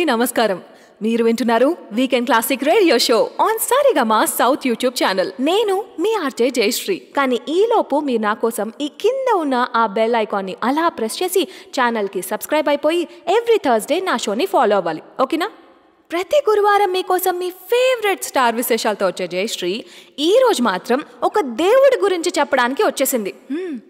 అందరికీ నమస్కారం. మీరు వింటున్నారు weekend classic radio show on Saregama south YouTube channel. నేను మీ ఆర్జే జయశ్రీ. కానీ ఈలోపు మీరు నా కోసం ఈ కింద ఉన్న ఆ బెల్ ఐకాన్ని అలా ప్రెస్ చేసి ఛానల్కి సబ్స్క్రైబ్ అయిపోయి ఎవ్రీ థర్స్డే నా షోని ఫాలో అవ్వాలి, ఓకేనా? ప్రతి గురువారం మీకోసం మీ ఫేవరెట్ స్టార్ విశేషాలతో వచ్చే జయశ్రీ ఈరోజు మాత్రం ఒక దేవుడి గురించి చెప్పడానికి వచ్చేసింది.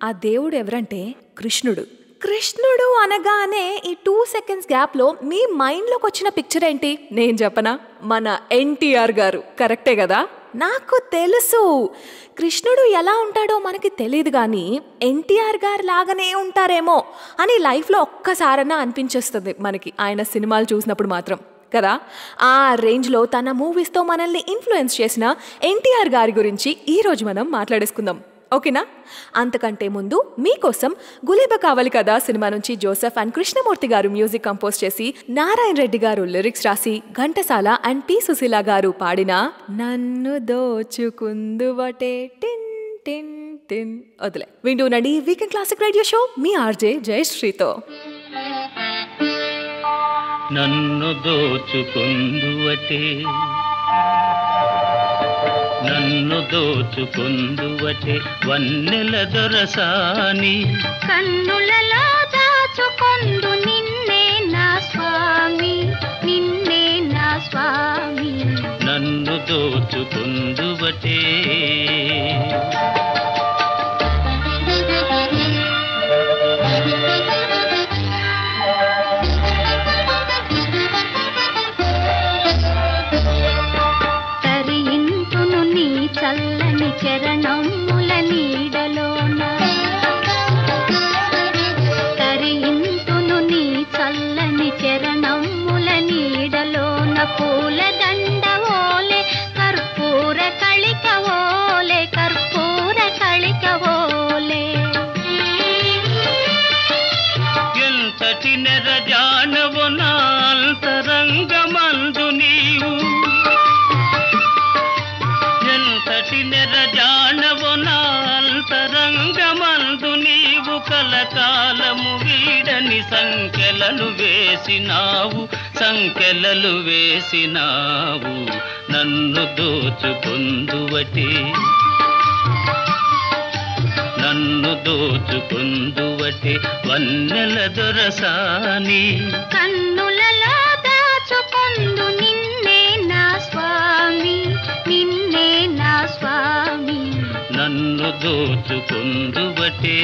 ఆ దేవుడు ఎవరంటే కృష్ణుడు. కృష్ణుడు అనగానే ఈ 2 seconds గ్యాప్లో మీ మైండ్లోకి వచ్చిన పిక్చర్ ఏంటి? నేను చెప్పనా? మన ఎన్టీఆర్ గారు. కరెక్టే కదా? నాకు తెలుసు కృష్ణుడు ఎలా ఉంటాడో మనకి తెలియదు, కానీ ఎన్టీఆర్ గారు లాగానే ఉంటారేమో అని లైఫ్లో ఒక్కసారన్నా అనిపించేస్తుంది మనకి ఆయన సినిమాలు చూసినప్పుడు మాత్రం కదా. ఆ రేంజ్లో తన మూవీస్తో మనల్ని ఇన్ఫ్లుయెన్స్ చేసిన ఎన్టీఆర్ గారి గురించి ఈరోజు మనం మాట్లాడేసుకుందాం, ఓకేనా? అంతకంటే ముందు మీకోసం గులేబ కావాలి కదా సినిమా నుంచి జోసెఫ్ అండ్ కృష్ణమూర్తి గారు మ్యూజిక్ కంపోజ్ చేసి నారాయణ రెడ్డి గారు లిరిక్స్ రాసి ఘంటసాల అండ్ పి సుశీల గారు పాడిన నన్ను దోచుకుందువటే టిన్ టిన్ టిన్ వదిలే వింటూనండి వీకెండ్ క్లాసిక్ రేడియో షో మీ ఆర్జే జయశ్రీతో. నన్ను దోచుకుందువటే నన్ను దోచుకుందువటే వన్నెల దొరసాని కన్నులలో దాచుకొందు నిన్నే నా స్వామి, నిన్నే నా స్వామి. నన్ను దోచుకుందువటే చల్లని చరణముల నీడలోన తరింతును నీ చల్లని చరణముల నీడలోన పూల దండ ఓలే కర్పూర కళిక ఓలే కర్పూర కళిక ఓలే. ఎంతటి నెరజానవు నా అంతరంగమందు నీవు, ఎంతటి నెరజానవు నా అంతరంగమందు నీవు కలకాలము వీడని సంకెలలు వేసినావు, సంకెలలు వేసినావు. నన్ను దోచుకుందువటే నన్ను దోచుకుందువటే వన్నెల దొరసాని కన్నులలో దాచుకొందు నిన్నే నా స్వామి, నిన్నే నా స్వామి. నన్ను దోచుకుందువటే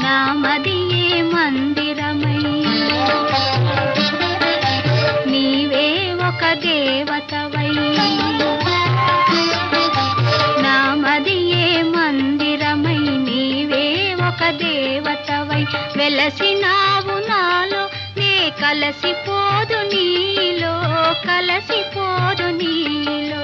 నామదియే మందిరమై నీవే ఒక దేవతవై, నామదియే మందిరమై నీవే ఒక దేవతవై వెలసినావు నాలో, నే కలసిపోదు నీలో, కలసిపోదు నీలో.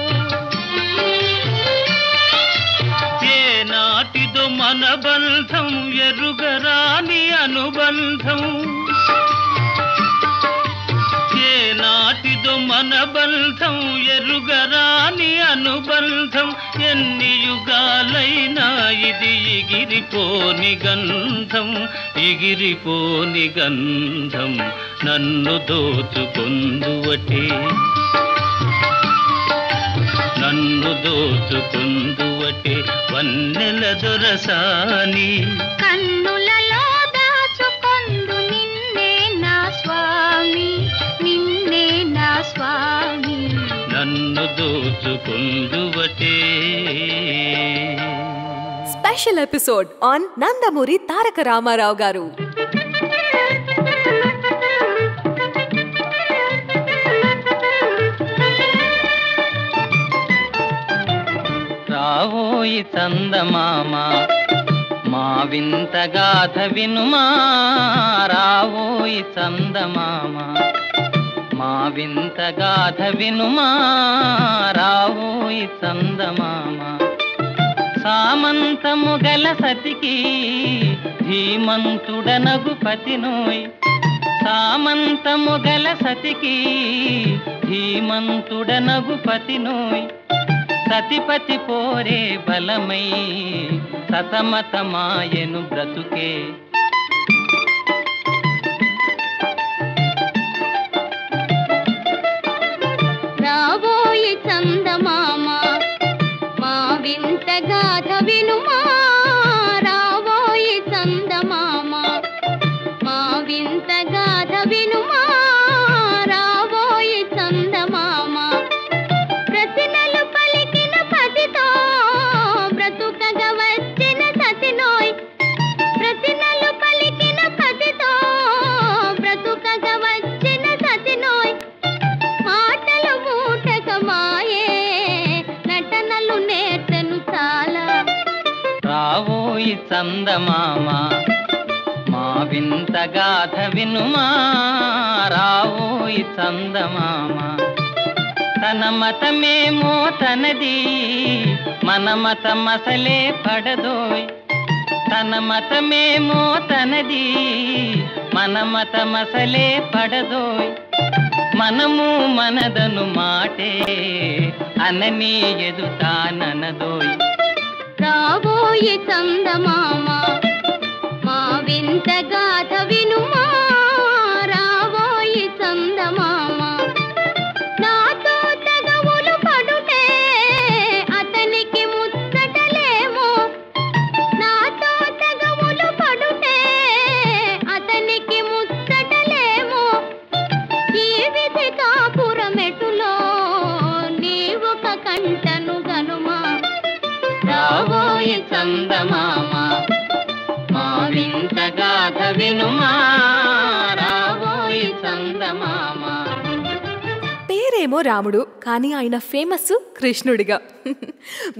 ఏ నాటిదో మన బంధం ఎరుగరాని అనుబంధం, ఏ నాటిదో మన బంధం ఎరుగరాని అనుబంధం. ఎన్ని యుగాలైనా ఇది ఎగిరిపోని గంధం, ఎగిరిపోని గంధం. నన్ను దోచుకుందువటే నన్ను దోచుకుందువటే వన్నెల దొరసాని కన్నులలో దాచుకొందు నిన్నే నా స్వామి, నిన్నే నా స్వామి. నన్ను దోచుకుందువటే. Special episode on Nandamuri Taraka Ramarao గారు. రావోయి చందమామ మా వింత గాథ వినుమా, రావోయి చందమామ మా వింత గాథ వినుమా, రావోయి చందమామ. సామంతము గల సతికి ధీమంతుడనగు పతినోయ్, సామంతము గల సతికి ధీమంతుడనగు పతినోయ్ సతిపతి పోరే బలమై సతమతమాయను బ్రతుకే రాబోయి చందమామ మా వింత గాథ వినుమా రాబోయి చందమామ మా వింత గాథ వినుమా రాబోయి చందమామ ప్రతినలు పలికిన పతితో బ్రతుకగా వచ్చిన సతినోయ్ ప్రతినలు పలికిన పతితో బ్రతుకగా వచ్చిన సతినోయ్ మాటలు మూటకమాయే నటనలు నేర్చను చాలా రావోయి చందమామ మా వింత గాథ వినుమా రావోయి చందమామ తన మతమేమో తనది మన మతమసలే పడదోయ్ తన మతమేమో తనది మన మతమసలే పడదోయ్ మనము మనదను మాటే అనని ఎదుతాననదోయ్ రాబోయి చందమామ మా వింత గాథ వినుమా రాబోయి చందమామ నాతో తగవులు పడుటే అతనికి ముచ్చటలేమో నాతో తగవులు పడుటే అతనికి ముచ్చటలేమో ఈ విధి కాపురమెటులో నీవొక కంటను గనుమా రావోయి చందమామ మా వింత గాథ వినుమా రావోయి చందమామ పేరేమో రాముడు, కానీ ఆయన ఫేమస్ కృష్ణుడిగా.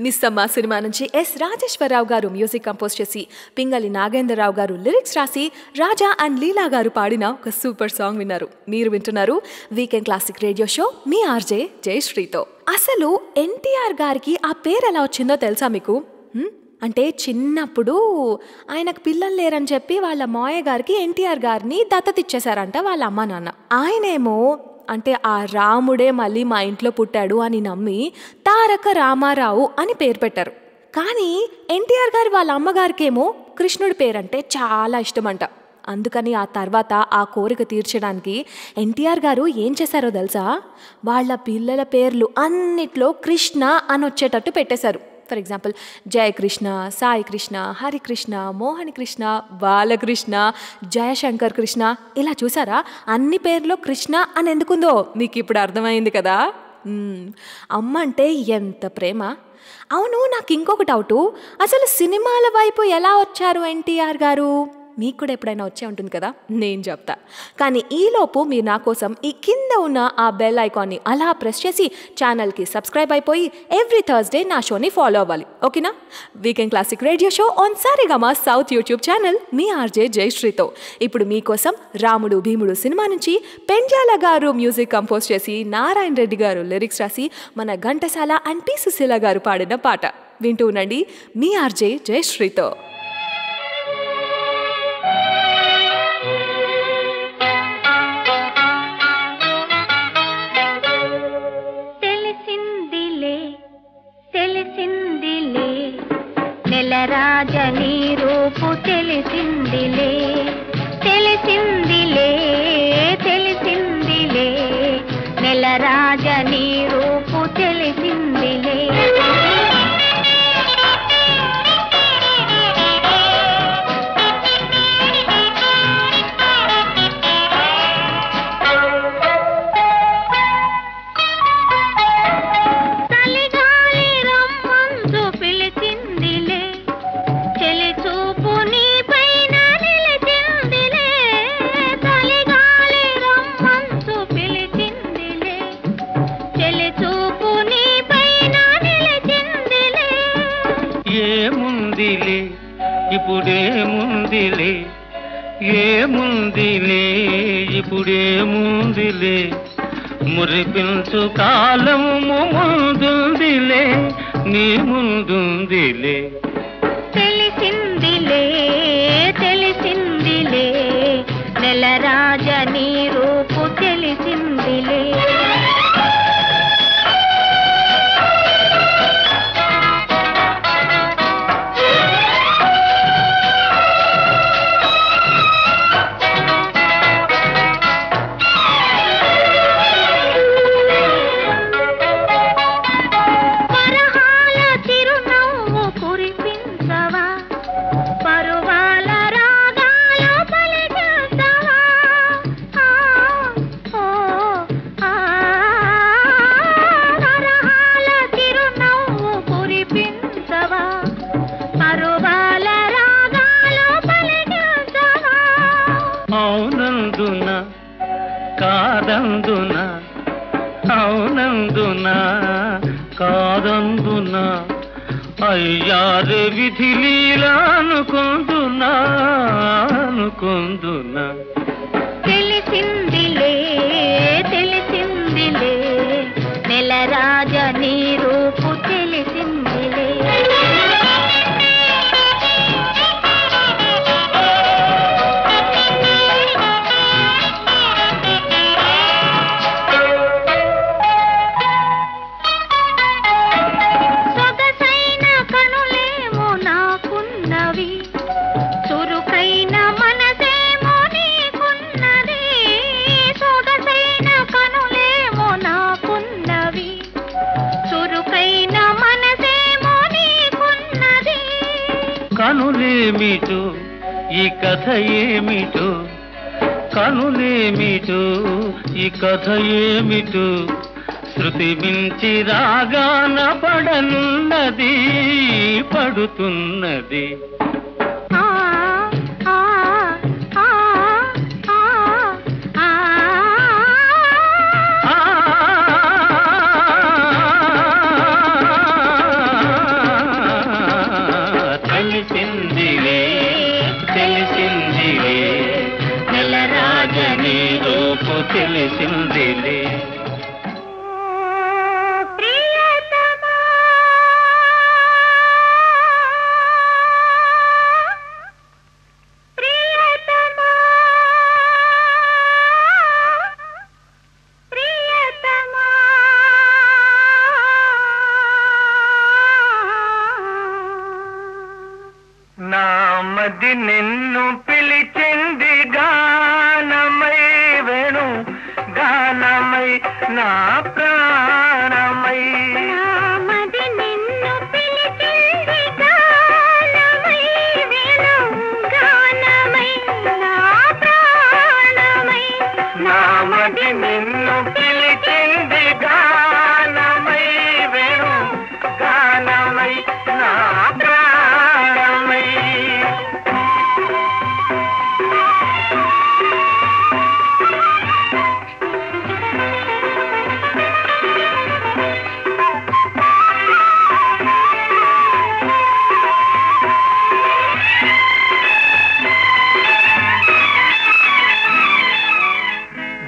మిస్సమ్మ సినిమా నుంచి ఎస్ రాజేశ్వరరావు గారు మ్యూజిక్ కంపోజ్ చేసి పింగళి నాగేంద్రరావు గారు లిరిక్స్ రాసి రాజా అండ్ లీలా గారు పాడిన ఒక సూపర్ సాంగ్ విన్నారు. మీరు వింటున్నారు వీకెండ్ క్లాసిక్ రేడియో షో మీ ఆర్జే జయశ్రీతో. అసలు ఎన్టీఆర్ గారికి ఆ పేరు ఎలా వచ్చిందో తెలుసా మీకు? అంటే చిన్నప్పుడు ఆయనకు పిల్లలు లేరని చెప్పి వాళ్ళ మాయ గారికి ఎన్టీఆర్ గారిని దత్తతిచ్చేశారంట వాళ్ళ అమ్మ నాన్న. ఆయనేమో అంటే ఆ రాముడే మళ్ళీ మా ఇంట్లో పుట్టాడు అని నమ్మి తారక రామారావు అని పేరు పెట్టారు. కానీ ఎన్టీఆర్ గారి వాళ్ళ అమ్మగారికేమో కృష్ణుడి పేరంటే చాలా ఇష్టమంట. అందుకని ఆ తర్వాత ఆ కోరిక తీర్చడానికి ఎన్టీఆర్ గారు ఏం చేశారో తెలుసా? వాళ్ళ పిల్లల పేర్లు అన్నిట్లో కృష్ణ అని వచ్చేటట్టు పెట్టేశారు. ఫర్ ఎగ్జాంపుల్ జయకృష్ణ, సాయి కృష్ణ, హరికృష్ణ, మోహన్ కృష్ణ, బాలకృష్ణ, జయశంకర్ కృష్ణ, ఇలా చూసారా? అన్ని పేర్లో కృష్ణ అని ఎందుకుందో మీకు ఇప్పుడు అర్థమైంది కదా. అమ్మ అంటే ఎంత ప్రేమ. అవును, నాకు ఇంకొక డౌటు, అసలు సినిమాల వైపు ఎలా వచ్చారు ఎన్టీఆర్ గారు? మీకు కూడా ఎప్పుడైనా వచ్చే ఉంటుంది కదా, నేను చెప్తా. కానీ ఈలోపు మీరు నా కోసం ఈ కింద ఉన్న ఆ బెల్ ఐకాన్ని అలా ప్రెస్ చేసి ఛానల్కి సబ్స్క్రైబ్ అయిపోయి ఎవ్రీ థర్స్డే నా షోని ఫాలో అవ్వాలి, ఓకేనా? Weekend classic radio show on Saregama south YouTube channel మీ ఆర్జే జయశ్రీతో. ఇప్పుడు మీకోసం రాముడు భీముడు సినిమా నుంచి పెండ్యాల గారు మ్యూజిక్ కంపోజ్ చేసి నారాయణ రెడ్డి గారు లిరిక్స్ రాసి మన ఘంటసాల అండ్ పి సుశీల గారు పాడిన పాట వింటూ ఉండండి మీ ఆర్జే జయశ్రీతో. రాజనీ రూపు తెలిసిందిలే తెలిసిందిలే తెలిసిందిలే నెల రాజనీ రూపు తెలిసిందిలే ఇప్పుడేముందిలే ఏముందిలే ఇప్పుడేముందిలే మురిపించు కాలము ముందుందిలే నీ ముందుందిలే తెలిసిందిలే తెలిసిందిలే నెల రాజనీ పలికించవా పరువాల రాగాలు పలికించవా అవునందున కాదందున అవునందున కాదందున అయ్యారే విధి లీలా అనుకుందునా అనుకుందునా తెలిసిందిలే తెలిసిందిలే నెలరాజ నీ రూపు తెలిసిందిలే సొగసైన కనులేమో నాకున్నవి చురుకైన మనసేమో నీకున్నది సొగసైన కనులేమో నాకున్నవి చురుకైన మనసేమో నీకున్నది కనులేమిటో ఈ కథ ఏమిటో కనులేమిటో ఈ కథ ఏమిటో శృతి మించి రాగాన పడనున్నది పడుతున్నది ఆ ఆ ఆ ఆ ఆ తెలిసిందిలే తెలిసిందిలే నెలరాజని రూపు తెలిసిందిలే ప్రియతమా ప్రియతమా ప్రియతమా నామది నిన్ను పిలిచింది గానమై వేణు గానమై నా ప్రాణమై నామది నిన్ను పిలిచింది గానమై వేణు గానమై నా ప్రాణమై నామది నిన్ను పిలిచింది గానమై వేణు గానమై నా ప్రాణమై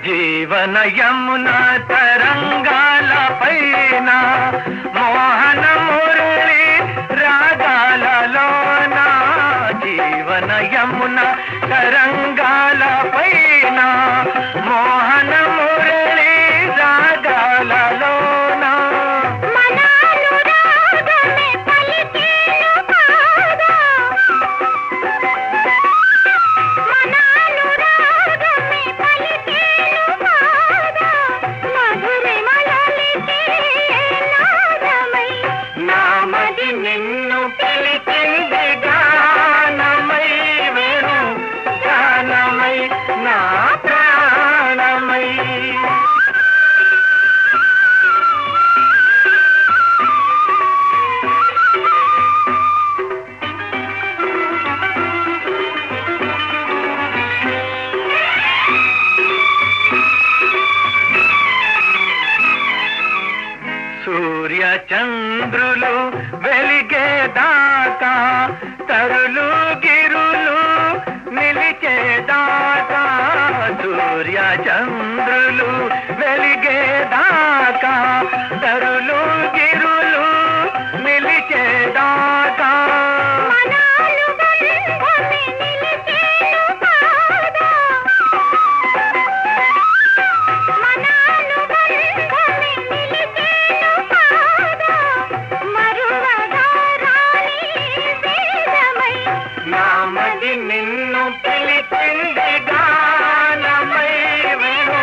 జీవన యమున తరంగాల పైన మోహన మురళి రాగాలలోన జీవన యమున తరంగాల పైన మోహన మురళి రాగాలలోన మనానురాగమే పలికేను కాదా మనానురాగమే పలికేను కాదా మధురిమలలికే నాదమై నామది నిన్ను పిలిచింది గానమై వేణు గానమై నా ప్రాణమై సూర్య చంద్రులు వెలిగేదాకా తరులు గిరులు నిలిచేదాకా సూర్య చంద్రులు వెలిగేదాకా తరులు గిరులు నిలిచేదాకా మనాలు బంధమే నిలిచేను కాదా మనాలు బంధమే నిలిచేను కాదా మరువగా రాని వేదమై నామది నిన్ను పిలిచింది గానమై వేణు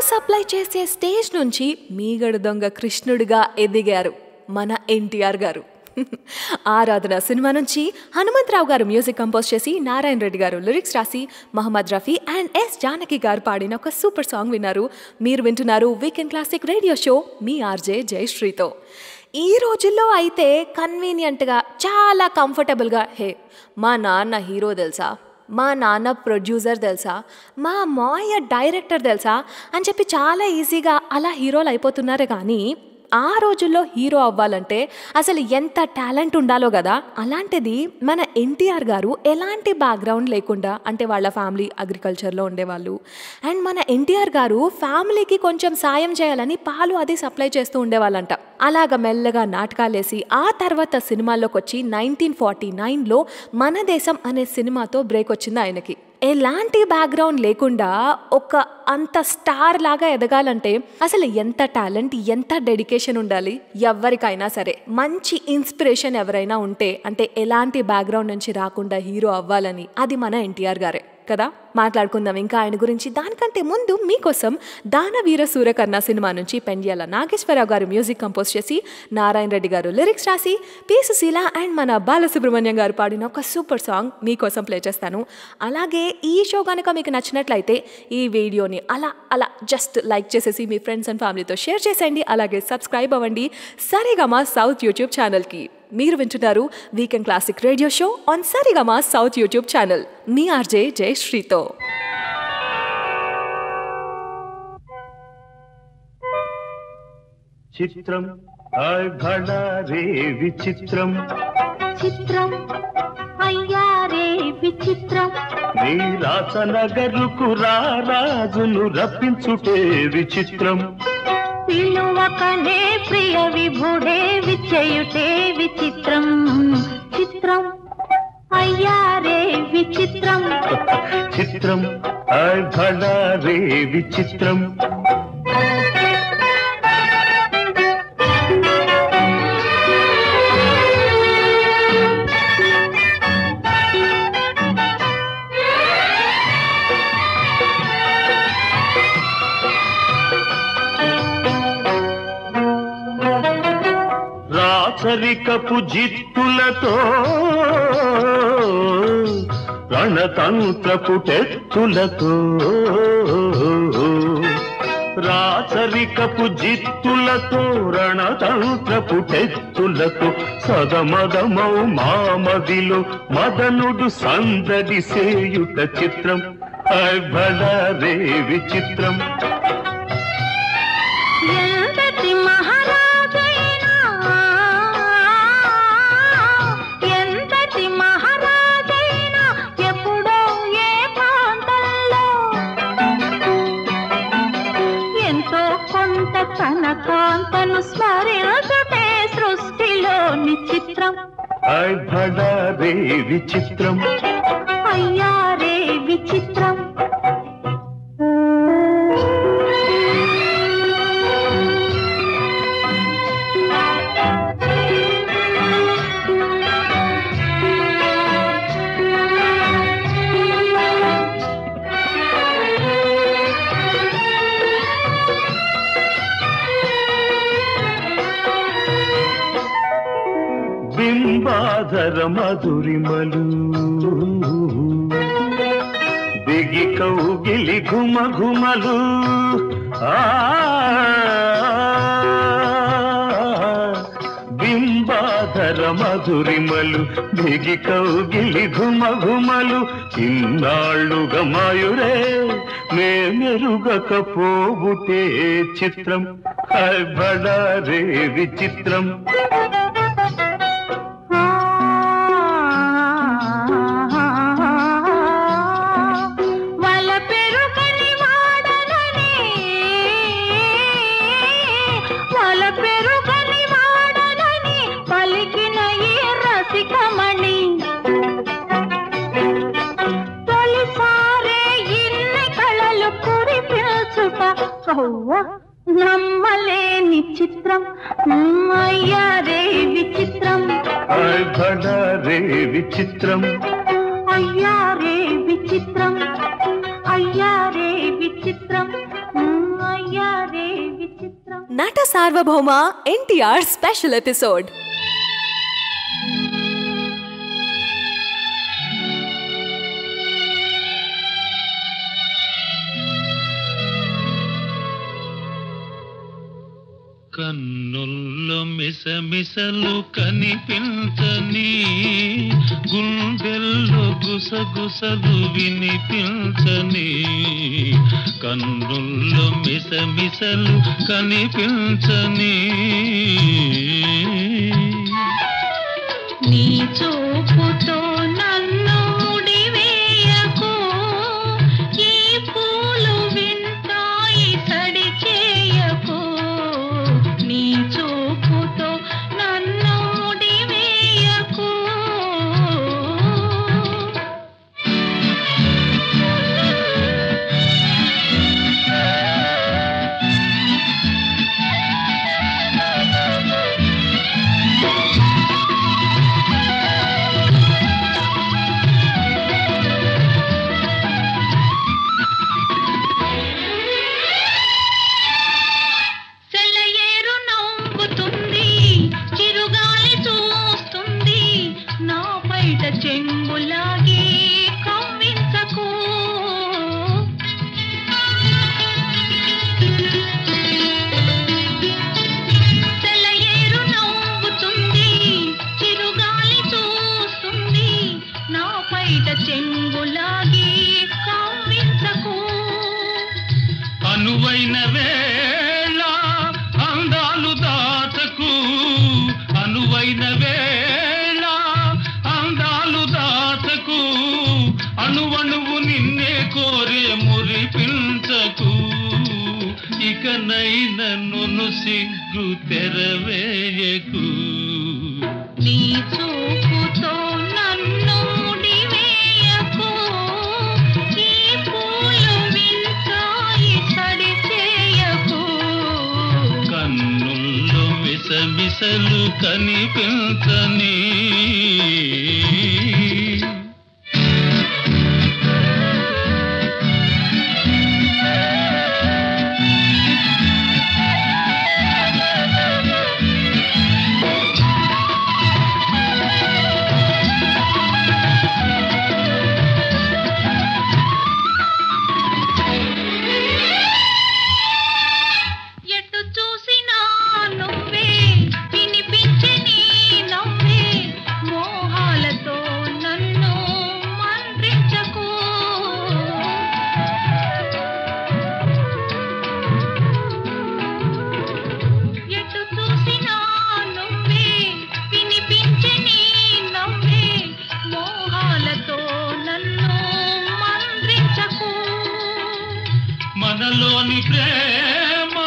సప్లై చేసే స్టేజ్ నుంచి మీగడ దొంగ కృష్ణుడిగా ఎదిగారు మన ఎన్టీఆర్ గారు. ఆరాధన సినిమా నుంచి హనుమంతరావు గారు మ్యూజిక్ కంపోజ్ చేసి నారాయణ రెడ్డి గారు లిరిక్స్ రాసి మహమ్మద్ రఫీ అండ్ ఎస్ జానకి గారు పాడిన ఒక సూపర్ సాంగ్ విన్నారు. మీరు వింటున్నారు వీకెండ్ క్లాసిక్ రేడియో షో మీ ఆర్జే జయశ్రీతో. ఈ రోజుల్లో అయితే కన్వీనియంట్గా చాలా కంఫర్టబుల్గా మా నాన్న హీరో తెలుసా, మా నాన్న ప్రొడ్యూసర్ తెలుసా, మా మాయ డైరెక్టర్ తెలుసా అని చెప్పి చాలా ఈజీగా అలా హీరోలు అయిపోతున్నారు. కానీ ఆ రోజుల్లో హీరో అవ్వాలంటే అసలు ఎంత టాలెంట్ ఉండాలో కదా. అలాంటిది మన ఎన్టీఆర్ గారు ఎలాంటి బ్యాక్గ్రౌండ్ లేకుండా, అంటే వాళ్ళ ఫ్యామిలీ అగ్రికల్చర్లో ఉండేవాళ్ళు, అండ్ మన ఎన్టీఆర్ గారు ఫ్యామిలీకి కొంచెం సాయం చేయాలని పాలు అది సప్లై చేస్తూ ఉండేవాళ్ళంట. అలాగ మెల్లగా నాటకాలేసి ఆ తర్వాత సినిమాల్లోకి వచ్చి 1949లో మన దేశం అనే సినిమాతో బ్రేక్ వచ్చింది ఆయనకి. ఎలాంటి బ్యాక్గ్రౌండ్ లేకుండా ఒక అంత స్టార్ లాగా ఎదగాలంటే అసలు ఎంత టాలెంట్, ఎంత డెడికేషన్ ఉండాలి. ఎవరికైనా సరే మంచి ఇన్స్పిరేషన్ ఎవరైనా ఉంటే, అంటే ఎలాంటి బ్యాక్గ్రౌండ్ నుంచి రాకుండా హీరో అవ్వాలని, అది మన ఎన్టీఆర్ గారే కదా. మాట్లాడుకుందాం ఇంకా ఆయన గురించి. దానికంటే ముందు మీకోసం దానవీర సూరకర్ణ సినిమా నుంచి పెండ్యాల నాగేశ్వరరావు గారు మ్యూజిక్ కంపోజ్ చేసి నారాయణ రెడ్డి గారు లిరిక్స్ రాసి పి సుశీల అండ్ మన బాలసుబ్రహ్మణ్యం గారు పాడిన ఒక సూపర్ సాంగ్ మీకోసం ప్లే చేస్తాను. అలాగే ఈ షో కనుక మీకు నచ్చినట్లయితే ఈ వీడియోని అలా జస్ట్ లైక్ చేసేసి మీ ఫ్రెండ్స్ అండ్ ఫ్యామిలీతో షేర్ చేసేయండి. అలాగే సబ్స్క్రైబ్ అవ్వండి సరిగమ సౌత్ యూట్యూబ్ ఛానల్కి. మీరు వింటున్నారు weekend classic radio show on Saregama south YouTube channel మీ ఆర్జే జయశ్రీతో. చిత్రం భళా రే విచిత్రం, చిత్రం అయ్యా రే విచిత్రం, నీ రాసనగరుకు రాజును రప్పించుటే విచిత్రం, పిలువకనే ప్రియ విభుడే విచ్చేయుటే విచిత్రం, చిత్రం అయ్యా రే విచిత్రం, చిత్రం భళా రే విచిత్రం. రాచరికపు జిత్తులతో రణతంత్రపు టెత్తులతో, రాచరికపు జిత్తులతో రణతంత్రపు టెత్తులతో సదమదమౌ మామదిలో మదనుడు సందడి సేయుట చిత్రం భళా రే విచిత్రం. ఎంతటి మహారాజైనా, ఎంతటి మహారాజైనా ఎప్పుడో ఏ ప్రాంతంలో ఎంతో కొంత తన కాంతను స్మరించుటే సృష్టిలోని చిత్రం భళా రే విచిత్రం, అయ్యా రే విచిత్రం. బింబాధర మధురిమలు బిగి కౌగిలి ఘుమ ఘుమలు, బింబాధర మధురిమలు బిగి కౌగిలి ఘుమ ఘుమలు, ఇన్నాళ్ళుగా మాయురే మేమెరుగకపోబుటే చిత్రం భళా రే విచిత్రం. నమ్మలేని చిత్రం అయ్యా రే విచిత్రం, భళా రే విచిత్రం, అయ్యా రే విచిత్రం, అయ్యా రే విచిత్రం, అయ్యా నట సార్వభౌమ ఎన్టీఆర్ స్పెషల్ ఎపిసోడ్. కన్నుల్లో మిసమిసలు కనిపించని, గుండెల్లో గుసగుసలు వినిపించని. కన్నుల్లో మిసమిసలు కనిపించని, నీ చూపుతో నన్ను ముడివేయకు, ఈ పూలు వింటాయి సడి చేయకు. నీ చూపుతో నన్ను ముడివేయకు. చెంగులాగి కవ్వించకు. తెల్లయేరు నవ్వుతుంది, చిరుగాలి చూస్తుంది, నా పైట చెంగులాగి కవ్వించకు. అనువైన వేళ అందాలు దాచకు, అనువైన వేళ అందాలు దాచకు. అణువణువు నిన్నే కోరే మురిపించకు. ఇకనైన నన్ను సిగ్గు తెరవేయకు. నీ చూపుతో నన్ను ముడివేయకు, ఈ పూలు వింటాయి సడి చేయకు. కన్నుల్లో మిసమిసలు కనిపించని, ఎటు చూసినా నువ్వే, వినిపించే నీ నవ్వే, మోహాలతో నన్ను మంత్రించకు. ఎటు చూసినా నువ్వే, వినిపించే నీ నవ్వే, మోహాలతో నన్ను మంత్రించకు. మనలోని ప్రేమ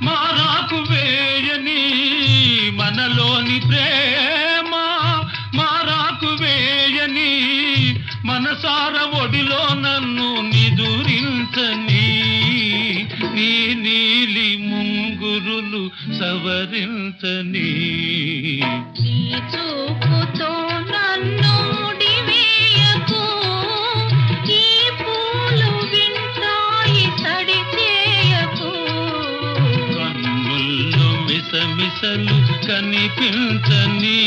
మారాకు వేయని, మనలోని ప్రేమ మారాకు వేయని. మనసార ఒడిలో నన్ను నిదురించని, నీ నీలి ముంగురులు సవరించని. నీ చూపుతో నన్ను ముడివేయకు, ఈ పూలు వింటాయి సడి చేయకు. కన్నుల్లో మిసమిసలు కనిపించని,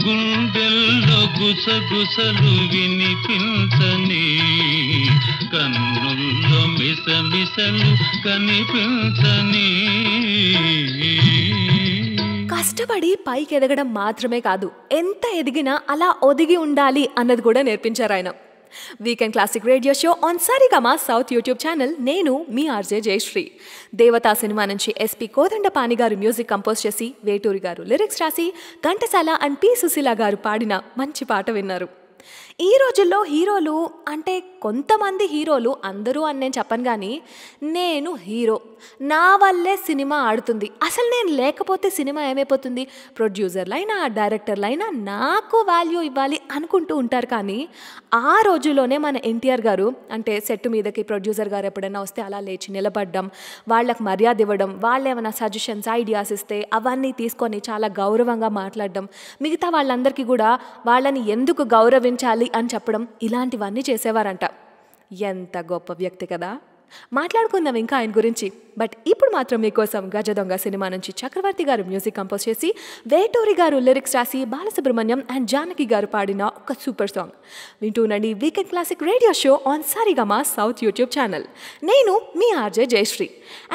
గుండెల్లో గుసగుసలు వినిపించని. కన్నుల్లో మిసమిసలు కనిపించని. కష్టపడి పైకి ఎదగడం మాత్రమే కాదు, ఎంత ఎదిగినా అలా ఒదిగి ఉండాలి అన్నది కూడా నేర్పించారు ఆయన. Weekend classic radio show on Saregama south YouTube channel. నేను మీ ఆర్జే జయశ్రీ. దేవతా సినిమా నుంచి ఎస్పి కోదండపాణి గారు మ్యూజిక్ కంపోజ్ చేసి, వేటూరి గారు లిరిక్స్ రాసి, ఘంటసాల అండ్ పి సుశీల గారు పాడిన మంచి పాట విన్నారు. ఈ రోజుల్లో హీరోలు అంటే కొంతమంది హీరోలు, అందరూ అని నేను చెప్పను కానీ, నేను హీరో, నా వల్లే సినిమా ఆడుతుంది, అసలు నేను లేకపోతే సినిమా ఏమైపోతుంది, ప్రొడ్యూసర్లైనా డైరెక్టర్లైనా నాకు వాల్యూ ఇవ్వాలి అనుకుంటూ ఉంటారు. కానీ ఆ రోజుల్లోనే మన ఎన్టీఆర్ గారు అంటే సెట్ మీదకి ప్రొడ్యూసర్ గారు ఎప్పుడైనా వస్తే అలా లేచి నిలబడడం, వాళ్ళకి మర్యాద ఇవ్వడం, వాళ్ళు ఏమైనా సజెషన్స్ ఐడియాస్ ఇస్తే అవన్నీ తీసుకొని చాలా గౌరవంగా మాట్లాడడం, మిగతా వాళ్ళందరికీ కూడా వాళ్ళని ఎందుకు గౌరవించాలి అని చెప్పడం, ఇలాంటివన్నీ చేసేవారంట. ఎంత గొప్ప వ్యక్తి కదా. మాట్లాడుకుందాం ఇంకా ఆయన గురించి. బట్ ఇప్పుడు మాత్రం మీకోసం గజ దొంగ సినిమా నుంచి చక్రవర్తి గారు మ్యూజిక్ కంపోజ్ చేసి, వేటూరి గారు లిరిక్స్ రాసి, బాలసుబ్రహ్మణ్యం అండ్ జానకి గారు పాడిన ఒక సూపర్ సాంగ్ వింటూనండి. Weekend classic radio show on Saregama south YouTube channel. నేను మీ ఆర్జే జయశ్రీ.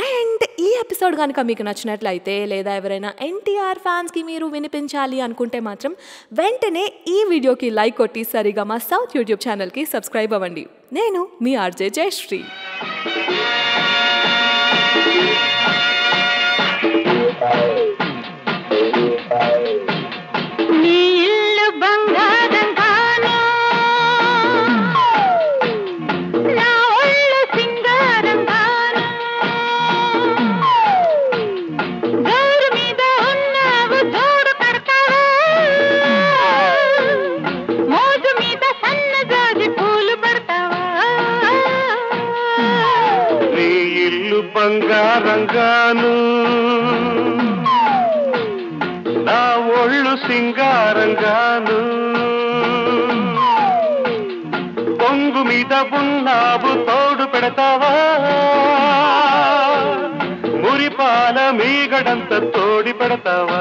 అండ్ ఈ ఎపిసోడ్ కనుక మీకు నచ్చినట్లయితే, లేదా ఎవరైనా ఎన్టీఆర్ ఫ్యాన్స్కి మీరు వినిపించాలి అనుకుంటే మాత్రం వెంటనే ఈ వీడియోకి లైక్ కొట్టి సారీగమా సౌత్ యూట్యూబ్ ఛానల్కి సబ్స్క్రైబ్ అవ్వండి. నేను మీ ఆర్జే జయశ్రీ. నీ ఇల్లు బంగారం కాను, నా ఒళ్ళు సింగారం కాను, గోరు మీద ఉన్నావు జోడు కడతావా, మోజు మీద సన్నజాజి పూలు పడతావా. నీ ఇల్లు బంగారంగాను, నా ఒళ్ళు సింగారంగాను, పొంగు మీద ఉన్నావు తోడు పెడతావా, మురిపాల మీగడంత తోడి పెడతావా.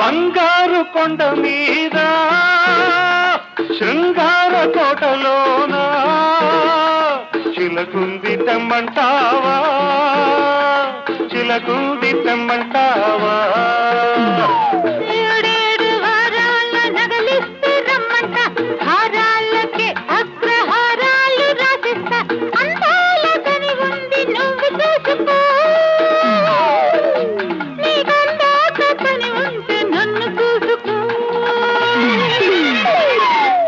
బంగారు కొండ మీద శృంగార తోటలోన చిలకుంది తెమ్మంటావా, చిలకుంది తెమ్మంటావా. ఏడేడు వారాల నగలిస్తే రమ్మంట, హారాలకే అగ్రహారాలు రాసిస్తా, అందాల కని ఉంది నువ్వు చూసుకో, నీకందాక కని ఉంటే నన్ను చూసుకో.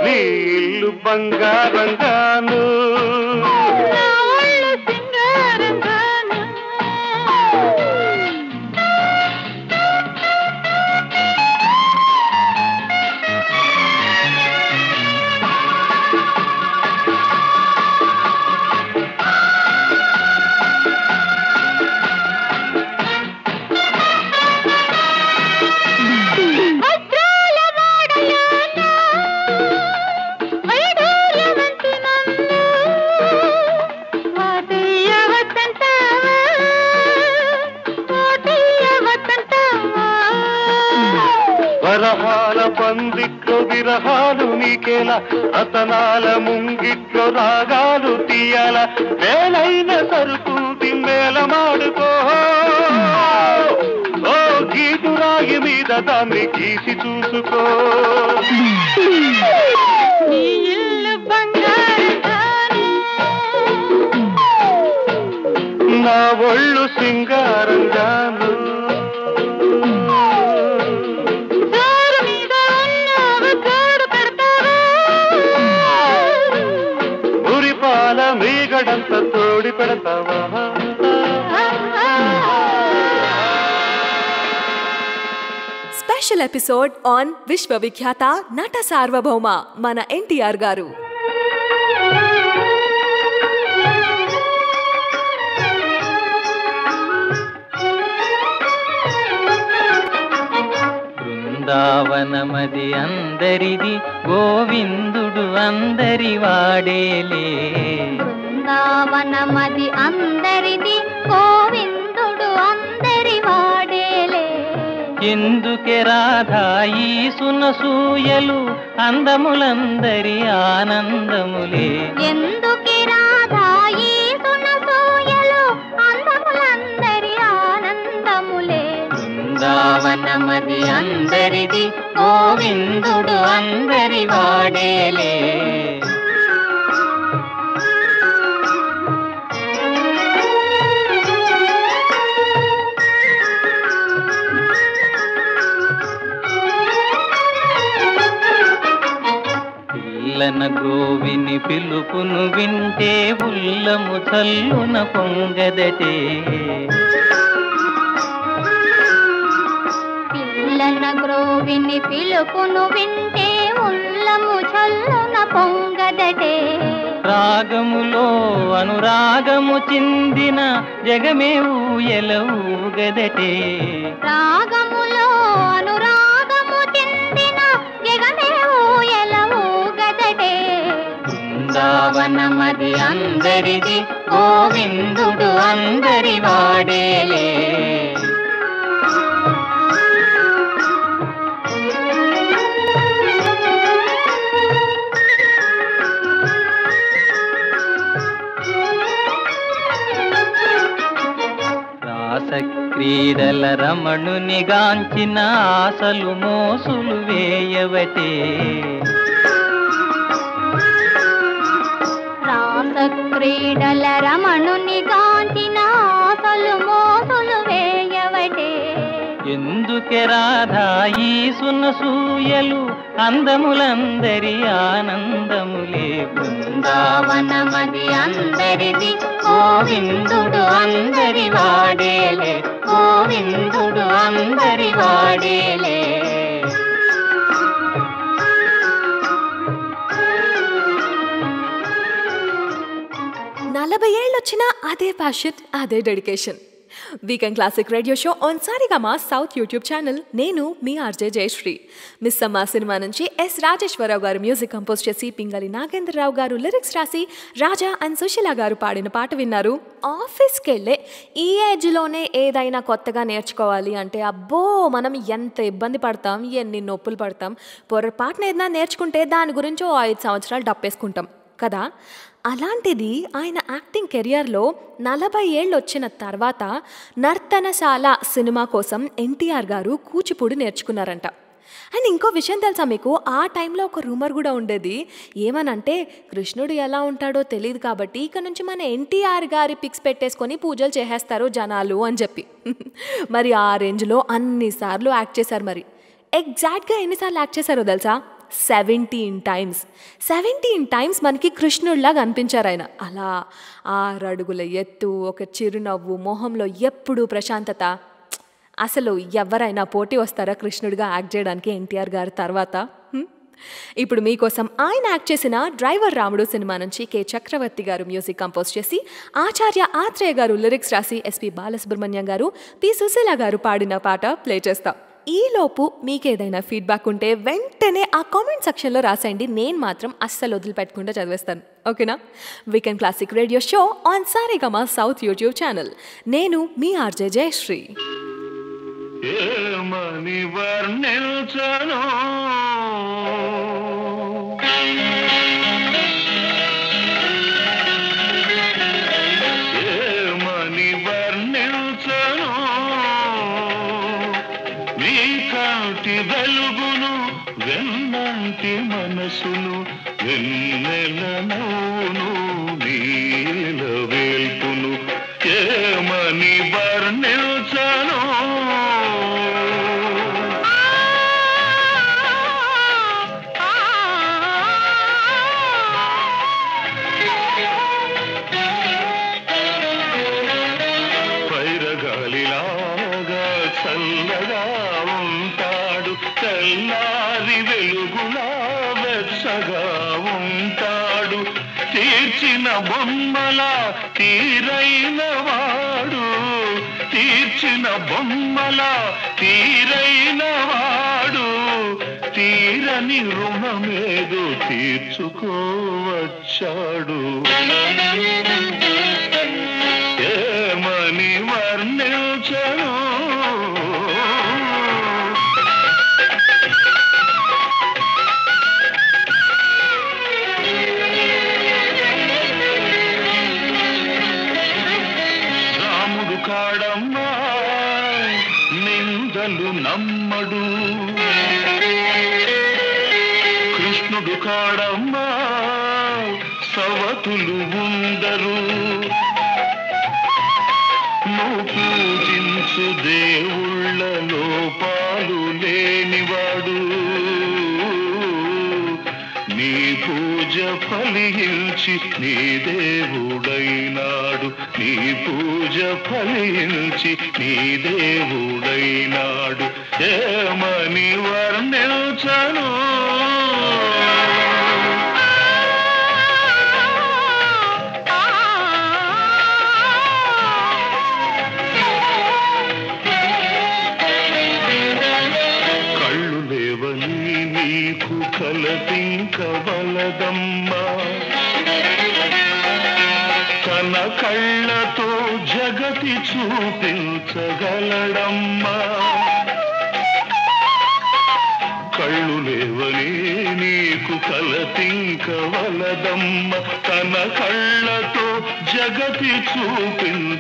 నీ ఇల్లు బంగారంగాను, నా ఒళ్ళు సింగారంగాను. వజ్రాల వాడలోన వైడూర్యవంతి నన్ను వాటయ్యవద్దంటావా, వాటయ్యవద్దంటావా. వరహాల పందిట్లో విరహాలు నీకేలా, రతనాల ముంగిట్లో రాగాలు తీయాల, వేలైన సరుకు తిమ్మేల మాడుకో, ఓ గీటు రాగి మీద దాన్ని గీసి చూసుకో. నీ ఇల్లు బంగారంగాను, నా ఒళ్ళు సింగారంగాను, జోరు మీద ఉన్నావు జోడు పెడతావా, మురిపాల మీగడంత తోడి పెడతావా. స్పెషల్ ఎపిసోడ్ ఆన్ విశ్వవిఖ్యాత నట సార్వభౌమ మన ఎన్టీఆర్ గారు. బృందావనమది అందరిది, గోవిందుడు అందరి వాడేలే. బృందావనమది అందరిది, గోవిందుడు అందరి వాడేలే. ఎందుకే రాధా ఈ సునసూయలు, అందములందరి ఆనందములే. ఎందుకి రాధా ఈ సునసూయలు, అందములందరి ఆనందములే. బృందావనమది అందరిది, గోవిందుడు అందరి వాడేలే. పిల్లన గ్రోవిని పిలుపును వింటే ఉల్లము చల్లున పొంగదటే. పిల్లన గ్రోవిని పిలుపును వింటే ఉల్లము చల్లున పొంగదటే. రాగములో అనురాగము చిందిన జగమే ఊయల ఊగదటే. రాగములో అనురాగము చెందిన జగమే ఊయల ఊగదటే. బృందావనమది అందరిది, గోవిందుడు అందరి వాడేలే. క్రీడల రమణుని గాంచిన ఆశలు మోసులు వేయవటే. రాస క్రీడల రమణుని గాంచిన ఆశలు మోసులు వేయవటే. ఎందుకే రాధా ఈ సునసూయలు, అందములందరి ఆనందములే. బృందావనమది అందరిది, గోవిందుడు అందరి వాడేలే. గోవిందుడు అందరి వాడేలే. 40 ఏళ్ళొచ్చినా అదే ప్యాషన్, అదే dedication. Weekend classic radio show on Saregama south YouTube channel. నేను మీ ఆర్జే జయశ్రీ. మిస్ అమ్మ సినిమా నుంచి ఎస్ రాజేశ్వరరావు గారు మ్యూజిక్ కంపోజ్ చేసి, పింగళి నాగేంద్రరావు గారు లిరిక్స్ రాసి, రాజా అండ్ సుశీల గారు పాడిన పాట విన్నారు. ఆఫీస్కి వెళ్ళే ఈ ఏజ్లోనే ఏదైనా కొత్తగా నేర్చుకోవాలి అంటే అబ్బో మనం ఎంత ఇబ్బంది పడతాం, ఎన్ని నొప్పులు పడతాం. పొరపాటున ఏదైనా నేర్చుకుంటే దాని గురించి 5 సంవత్సరాలు డప్పేసుకుంటాం కదా. అలాంటిది ఆయన యాక్టింగ్ కెరియర్లో 40 ఏళ్ళు వచ్చిన తర్వాత నర్తనశాల సినిమా కోసం ఎన్టీఆర్ గారు కూచిపూడి నేర్చుకున్నారంట. అండ్ ఇంకో విషయం తెలుసా మీకు, ఆ టైంలో ఒక రూమర్ కూడా ఉండేది. ఏమనంటే కృష్ణుడు ఎలా ఉంటాడో తెలియదు కాబట్టి ఇక నుంచి మన ఎన్టీఆర్ గారి పిక్స్ పెట్టేసుకొని పూజలు చేసేస్తారు జనాలు అని చెప్పి. మరి ఆ రేంజ్లో అన్నిసార్లు యాక్ట్ చేశారు. మరి ఎగ్జాక్ట్గా ఎన్నిసార్లు యాక్ట్ చేశారో తెలుసా? 17 టైమ్స్. 17 టైమ్స్ మనకి కృష్ణుడిలాగా అనిపించారు ఆయన. అలా 6 అడుగుల ఎత్తు, ఒక చిరునవ్వు, మొహంలో ఎప్పుడూ ప్రశాంతత. అసలు ఎవరైనా పోటీ వస్తారా కృష్ణుడిగా యాక్ట్ చేయడానికి ఎన్టీఆర్ గారి తర్వాత? ఇప్పుడు మీకోసం ఆయన యాక్ట్ చేసిన డ్రైవర్ రాముడు సినిమా నుంచి కె చక్రవర్తి గారు మ్యూజిక్ కంపోజ్ చేసి, ఆచార్య ఆత్రేయ గారు లిరిక్స్ రాసి, ఎస్పి బాలసుబ్రహ్మణ్యం గారు, పి సుశీల గారు పాడిన పాట ప్లే చేస్తాం. ఈలోపు మీకేదైనా ఫీడ్బ్యాక్ ఉంటే వెంటనే ఆ కామెంట్ సెక్షన్లో రాసేయండి. నేను మాత్రం అస్సలు వదిలిపెట్టకుండా చదివేస్తాను, ఓకేనా? Weekend classic radio show on Saregama south YouTube channel. నేను మీ ఆర్జే జయశ్రీ. ఏమని వర్ణించను ఏమని వర్ణించను నీ కాంతి వెలుగును, వెన్నంటి మనసును, వెన్నెల నవ్వును, నీల వేల్పును. ఏమని వర్ణించను పైరగాలిలాగా చల్లగా ఉంటాడు, తెల్లారి వెలుగులా వెచ్చగా ఉంటాడు. తీర్చిన బొమ్మల తీరైన వాడు, తీర్చిన బొమ్మల తీరైన వాడు, తీరని రుణమేదో తీర్చుకోవచ్చాడు. ఏమని వర్ణించను రాముడు కాడమ్మా నిందలు నమ్మడు, కృష్ణుడు కాడమ్మా సవతులు ఉండరు. నువ్వు పూజించు దేవుళ్ళ లోపాలు లేనివాడు, నీ పూజ ఫలించి నీ దేవుడైనాడు, నీ పూజ ఫలించి నీ దేవుడైనాడు. ఏమని వర్ణించను కళ్ళులేవని నీకు కలపింకవలదమ్మా తన కళ్ళతో జగతి చూపించగలడమ్మా కళ్ళులేవని నీకు కలపింకవలదమ్మా తన కళ్ళతో జగతి చూపించగలడమ్మా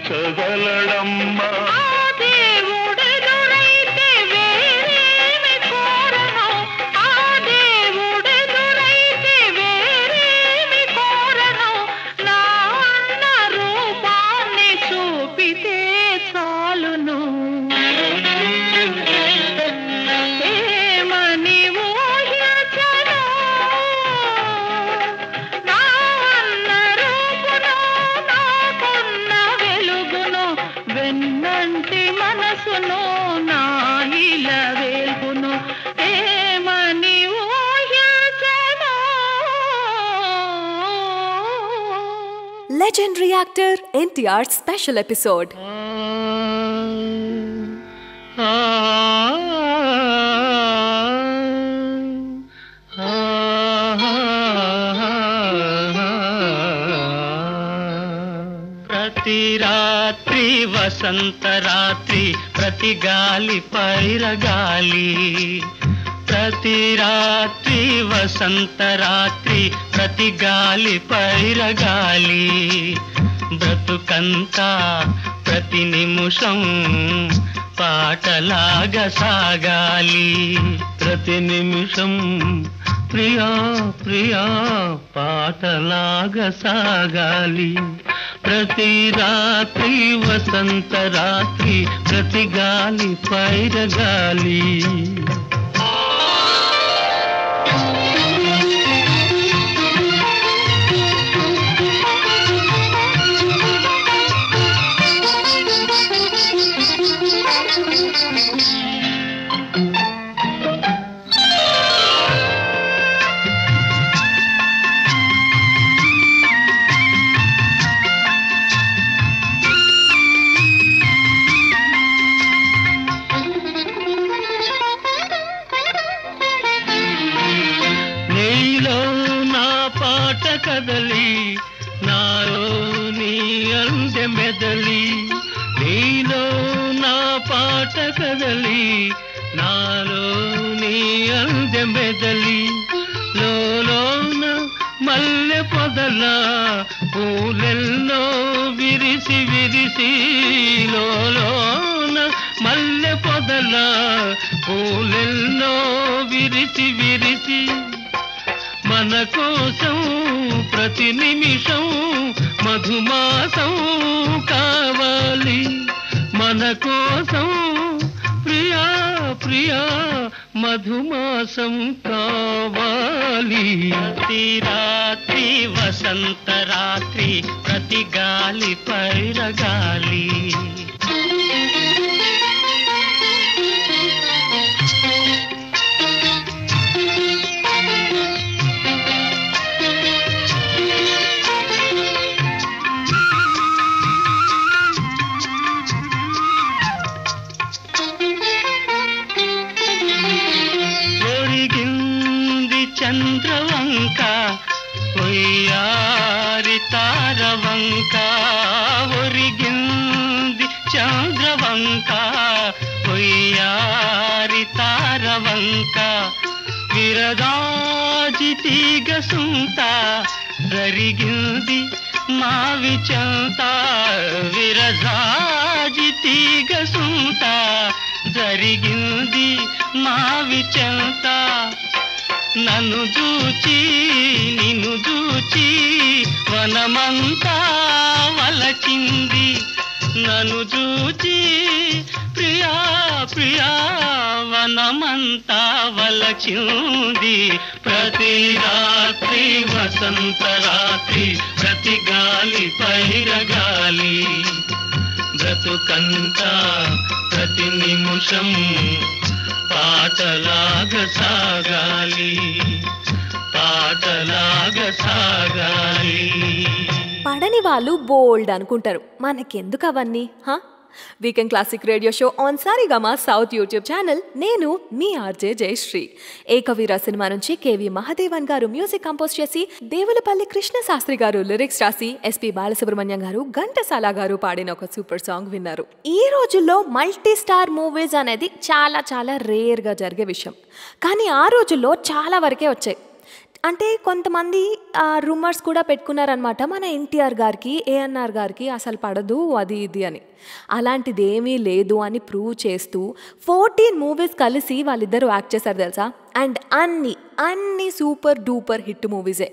Legendary actor NTR's special episode. ప్రతి రాత్రి వసంత రాత్రి ప్రతి గాలి పైరగాలి ప్రతి రాత్రి వసంత రాత్రి ప్రతి గాలి పైరగాలి బ్రతుకంతా ప్రతి నిమిషం పాటలాగా సాగాలి ప్రతి నిమిషం ప్రియా ప్రియా పాటలాగా సాగాలి ప్రతి రాత్రి వసంత రాత్రి ప్రతి గాలి పైరగాలి కదలి నాలో నీ అందె మెదలి నీలో నా పాట కదలి నాలో నీ అందె మెదలి లోలోన మల్లె పొదల పూలెల్లో విరిసి విరిసి లోలోన మల్లె పొదల పూలెల్లో విరిసి విరిసి మన కోసం ప్రతి నిమిషం మధుమాసం కావాలి మన కోసం ప్రియా ప్రియా మధుమాసం కావాలి ప్రతి రాత్రి వసంత రాత్రి ప్రతి గాలి పైరగాలి చంద్రవంక ఒయ్యారి తారవంక ఒరిగింది చంద్రవంక ఒయ్యారి తారవంక విరదాజి తీగ సుంత జరిగింది మావి చెంత విరదాజి తీగ సుంత జరిగింది మావి చెంత నన్ను చూచి నిన్ను చూచి వనమంతా వలచింది నన్ను చూచి ప్రియా ప్రియా వనమంతా వలచింది ప్రతి రాత్రి వసంత రాత్రి ప్రతి గాలి పైరగాలి బ్రతుకంతా ప్రతి నిమిషం పాటలాగా సాగాలి పాటలాగా సాగాలి పడని వాళ్ళు బోల్డ్ అనుకుంటారు మనకెందుకు అవన్నీ weekend classic radio show on Saregama south YouTube channel. నేను మీ ఆర్జే జయశ్రీ. ఏకవీర సినిమా నుంచి KV Mahadevan garu music compose చేసి, దేవులపల్లి కృష్ణ శాస్త్రి గారు లిరిక్స్ రాసి, ఎస్పి బాలసుబ్రహ్మణ్యం గారు, ఘంటసాల గారు పాడిన ఒక సూపర్ సాంగ్ విన్నారు. ఈ రోజుల్లో మల్టీ స్టార్ మూవీస్ అనేది చాలా చాలా రేర్గా జరిగే విషయం. కానీ ఆ రోజుల్లో చాలా వరకే వచ్చాయి. అంటే కొంతమంది రూమర్స్ కూడా పెట్టుకున్నారనమాట, మన ఎన్టీఆర్ గారికి, ఏఎన్ఆర్ గారికి అసలు పడదు అది ఇది అని. అలాంటిది ఏమీ లేదు అని ప్రూవ్ చేస్తూ 14 మూవీస్ కలిసి వాళ్ళిద్దరూ యాక్ట్ చేశారు తెలుసా. అండ్ అన్ని సూపర్ డూపర్ హిట్ మూవీసే.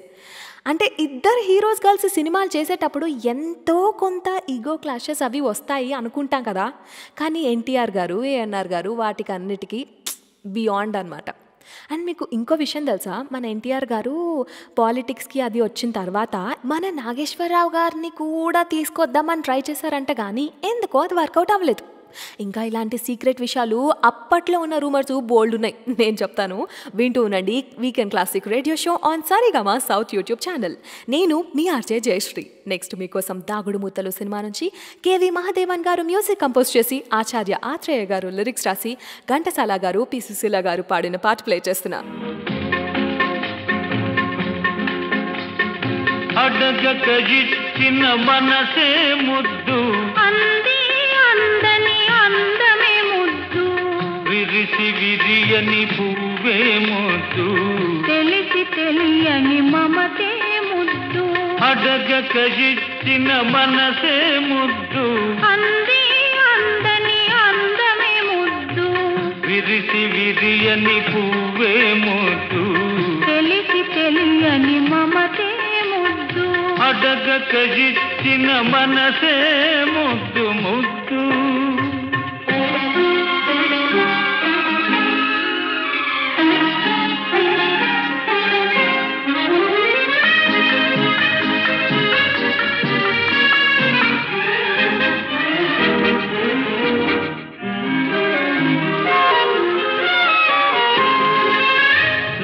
అంటే ఇద్దరు హీరోస్ కలిసి సినిమాలు చేసేటప్పుడు ఎంతో కొంత ఈగో క్లాషెస్ అవి వస్తాయి అనుకుంటాం కదా. కానీ ఎన్టీఆర్ గారు, ఏఎన్ఆర్ గారు వాటికి అన్నిటికీ బియాండ్ అనమాట. అండ్ మీకు ఇంకో విషయం తెలుసా, మన ఎన్టీఆర్ గారు పాలిటిక్స్కి అది వచ్చిన తర్వాత మన నాగేశ్వరరావు గారిని కూడా తీసుకొద్దామని ట్రై చేశారంట, కానీ ఎందుకో అది వర్కౌట్ అవ్వలేదు. ఇంకా ఇలాంటి సీక్రెట్ విషయాలు అప్పట్లో ఉన్న రూమర్స్ బోల్డ్ ఉన్నాయి, నేను చెప్తాను. వింటూ ఉండండి weekend classic radio show on Saregama south YouTube channel. నేను మీ ఆర్జే జయశ్రీ. నెక్స్ట్ మీకోసం దాగుడు మూతలు సినిమా నుంచి KV Mahadevan garu music compose చేసి, ఆచార్య ఆత్రేయ గారు లిరిక్స్ రాసి, ఘంటసాల గారు, పి సుశీల గారు పాడిన పాట ప్లే చేస్తున్నా. అడగక ఇచ్చిన మనసే ముద్దు, విరిసి విరియని పువ్వే ముద్దు, తెలిసి తెలియని మమతే ముద్దు, అడగక ఇచ్చిన మనసే ముద్దు, అంది అందని అందమే ముద్దు, విరిసి విరియని పువ్వే ముద్దు, తెలిసి తెలియని మమతే ముద్దు, అడగక ఇచ్చిన మనసే ముద్దు ముద్దు.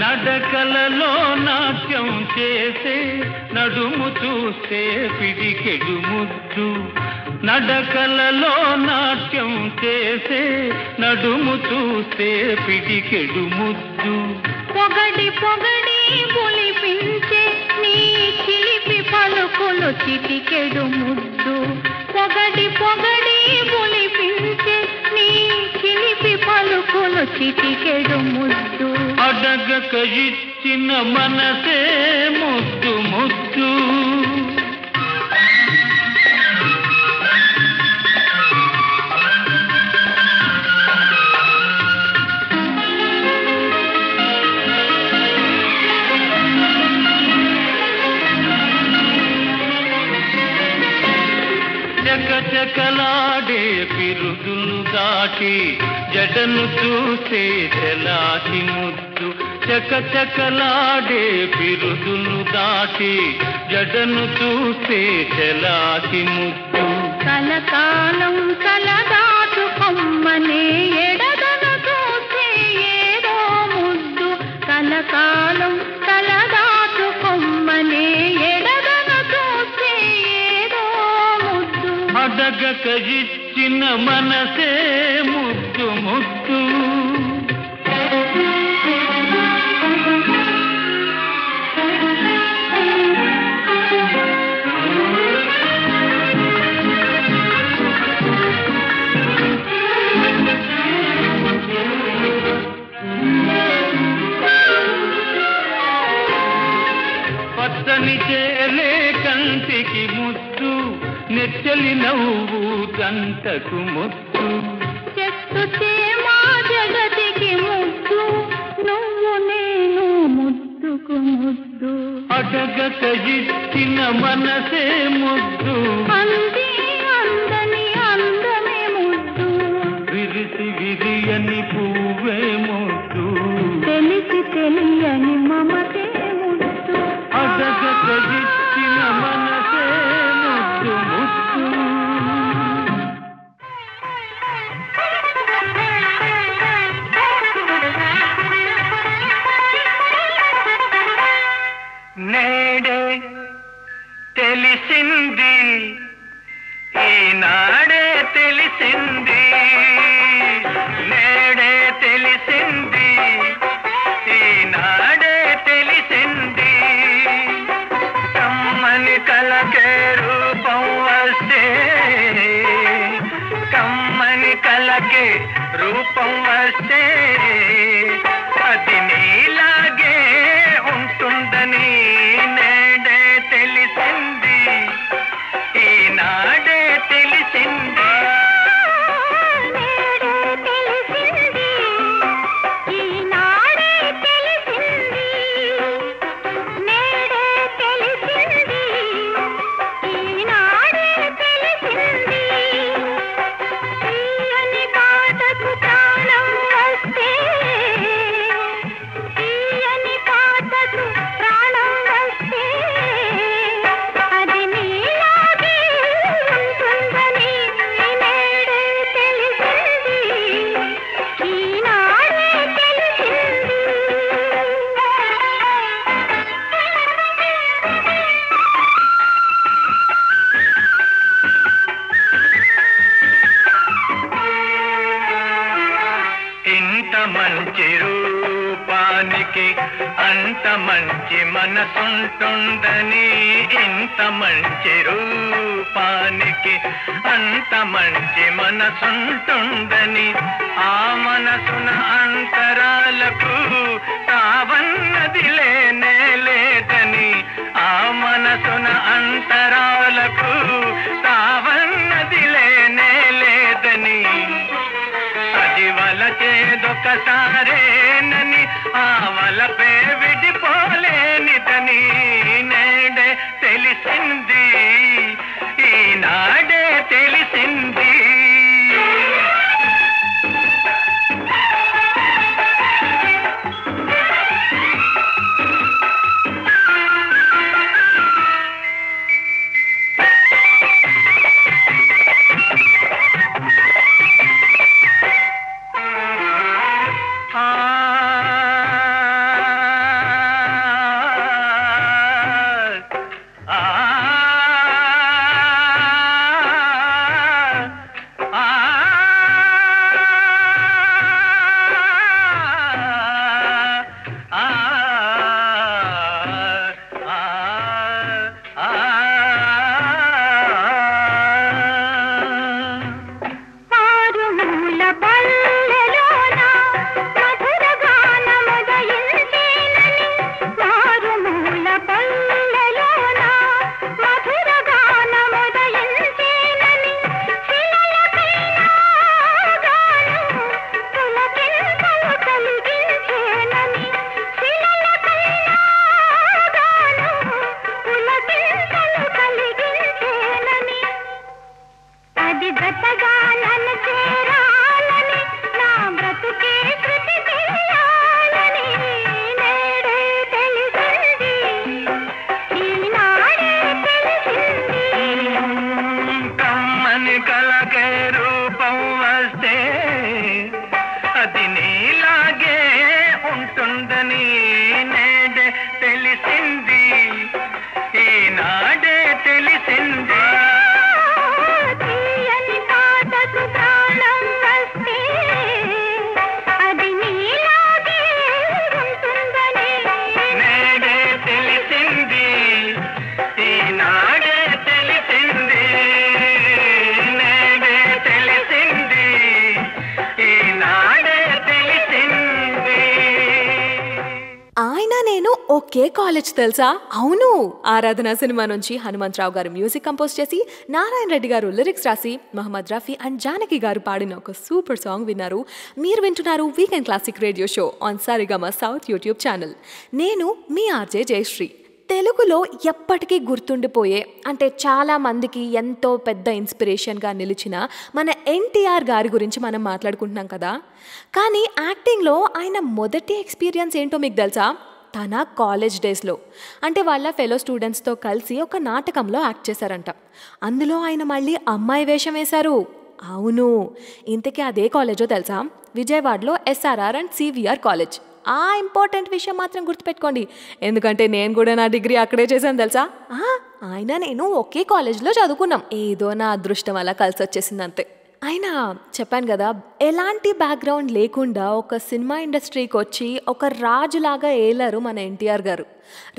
నడకలలో నాట్యం చేసే నడుము చూస్తే పిడికెడు ముద్దు, నడకలలో నాట్యం చేసే నడుము చూస్తే పిడికెడు ముద్దు, పొగడి పొగడి పులిపించే నీ చిలిపి పలుకులు చిటికెడు ముద్దు, పొగడి పొగడి పులిపించే నీ చిలిపి పలుకులు చిటికెడు ముద్దు, అడగక ఇచ్చిన మనసే ముద్దు ముద్దు. చకచకలాడే పిరుదులు దాటి జడను చూసే తెలాటి ముద్దు, చకచకలాడే పిరుదులు దాటి జడను చూసే తెలాటి ముద్దు, కలకాలం కలదాటు కొమ్మనే ఎడదను చూసే ఏదో ముద్దు, కలకాలం కలదాటు కొమ్మనే ఎడదను చూసే ఏదో ముద్దు, అడగక ఇచ్చిన మనసే ముద్దు ముద్దు. పచ్చని చేలే కంటికి ముద్దు, నెచ్చలి నవ్వు గంటకు ముద్దు, చెట్టు చేమా జగతికి ముద్దు, నువ్వు నేను ముద్దుకు ముద్దు, అడగక ఇచ్చిన మనసే ముద్దు, అంది అందని అందమే ముద్దు, విరిసి విరియని పువ్వే ముద్దు, తెలిసి తెలియని మమతే ముద్దు, అడగక ఇచ్చిన మనసే ముద్దు ముద్దు. నేడే తెలిసింది, ఈనాడే తెలిసింది, తెలిసింది నేడే తెలిసింది ఈనాడే తెలిసింది కమ్మని కలకే రూపం వస్తే కమ్మని కలకే రూపం వస్తే అది నీలాగే ఉంటుందని నేడే తెలిసింది ఈనాడే తెలిసింది మంచి రూపానికి అంత మంచి మనసుంటుందని ఇంత మంచి రూపానికి అంత మంచి మనసుంటుందని ఆ మనసున అంతరాలకు తావన్నది లేనే లేదని ఆ మనసున అంతరాలకు తావన్నది లేనే లేదని అది వలచేదొకసారేనని ఆ వలపే విడిపోలేనిదని నేడే తెలిసింది ఈనాడే తెలిసింది అది నీలాగే ఉంటుందని నేడే తెలిసింది ఈనాడే తెలిసింది నేడే తెలిసింది ఈనాడే తెలిసింది నేడే తెలిసింది ఈనాడే తెలిసింది. ఆయన నేను ఒకే కాలేజ్ తెలుసా? అవును, ఆరాధన సినిమా నుంచి హనుమంతరావు గారు మ్యూజిక్ కంపోజ్ చేసి నారాయణ రెడ్డి గారు లిరిక్స్ రాసి మహమ్మద్ రఫీ అండ్ జానకి గారు పాడిన ఒక సూపర్ సాంగ్ విన్నారు. మీరు వింటున్నారు weekend classic radio show on Saregama south YouTube channel. నేను మీ ఆర్జే జయశ్రీ. తెలుగులో ఎప్పటికీ గుర్తుండిపోయే అంటే చాలా మందికి ఎంతో పెద్ద ఇన్స్పిరేషన్గా నిలిచిన మన ఎన్టీఆర్ గారి గురించి మనం మాట్లాడుకుంటున్నాం కదా. కానీ యాక్టింగ్లో ఆయన మొదటి ఎక్స్పీరియన్స్ ఏంటో మీకు తెలుసా? తన కాలేజ్ డేస్లో అంటే వాళ్ళ ఫెలో స్టూడెంట్స్తో కలిసి ఒక నాటకంలో యాక్ట్ చేశారంట. అందులో ఆయన మళ్ళీ అమ్మాయి వేషం వేశారు. అవును, ఇంతకీ అదే కాలేజో తెలుసా? విజయవాడలో SRR అండ్ CVR కాలేజ్. ఆ ఇంపార్టెంట్ విషయం మాత్రం గుర్తుపెట్టుకోండి, ఎందుకంటే నేను కూడా నా డిగ్రీ అక్కడే చేశాను తెలుసా. ఆయన నేను ఒకే కాలేజ్లో చదువుకున్నాం. ఏదో నా అదృష్టం అలా కలిసి వచ్చేసింది అంతే. అయినా చెప్పాను కదా, ఎలాంటి బ్యాక్గ్రౌండ్ లేకుండా ఒక సినిమా ఇండస్ట్రీకి వచ్చి ఒక రాజులాగా ఏలారు మన ఎన్టీఆర్ గారు.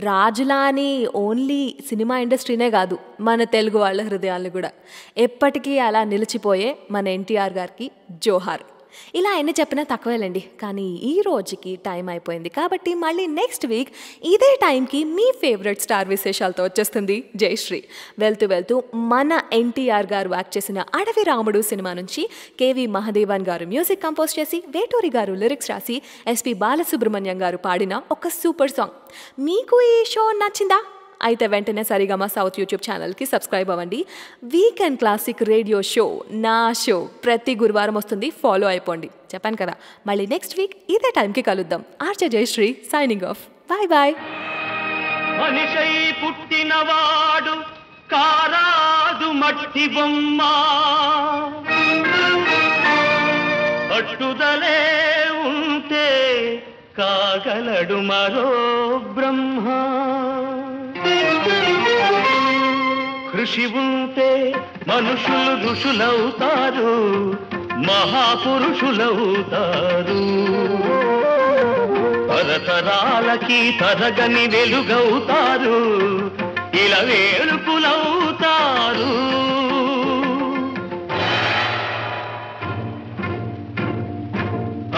రాజులా అని ఓన్లీ సినిమా ఇండస్ట్రీనే కాదు, మన తెలుగు వాళ్ళ హృదయాలు కూడా ఎప్పటికీ అలా నిలిచిపోయే మన ఎన్టీఆర్ గారికి జోహార్. ఇలా ఎన్ని చెప్పినా తక్కువేలండి, కానీ ఈ రోజుకి టైం అయిపోయింది. కాబట్టి మళ్ళీ నెక్స్ట్ వీక్ ఇదే టైంకి మీ ఫేవరెట్ స్టార్ విశేషాలతో వచ్చేస్తుంది జయశ్రీ. వెళ్తూ వెళ్తూ మన ఎన్టీఆర్ గారు యాక్ట్ చేసిన అడవి రాముడు సినిమా నుంచి కేవి మహదేవన్ గారు మ్యూజిక్ కంపోజ్ చేసి, వేటూరి గారు లిరిక్స్ రాసి, ఎస్పి బాలసుబ్రహ్మణ్యం గారు పాడిన ఒక సూపర్ సాంగ్. మీకు ఈ షో నచ్చిందా? అయితే వెంటనే సరిగమ సౌత్ యూట్యూబ్ ఛానల్కి సబ్స్క్రైబ్ అవ్వండి. వీకెండ్ క్లాసిక్ రేడియో షో, నా షో ప్రతి గురువారం వస్తుంది, ఫాలో అయిపోండి. చెప్పాను కదా, మళ్ళీ నెక్స్ట్ వీక్ ఇదే టైంకి కలుద్దాం. RJ Jayashree signing off. Bye bye. మనిషై పుట్టినవాడు కారాదు మట్టి బొమ్మ, పట్టుదలే ఉంటే కాగలడు మరో బ్రహ్మ. కృషి ఉంటే మనుషులు ఋషులవుతారు, మహాపురుషులవుతారు. తరతరాలకి తరగని వెలుగవుతారు, ఇలా వేడుకులవుతారు.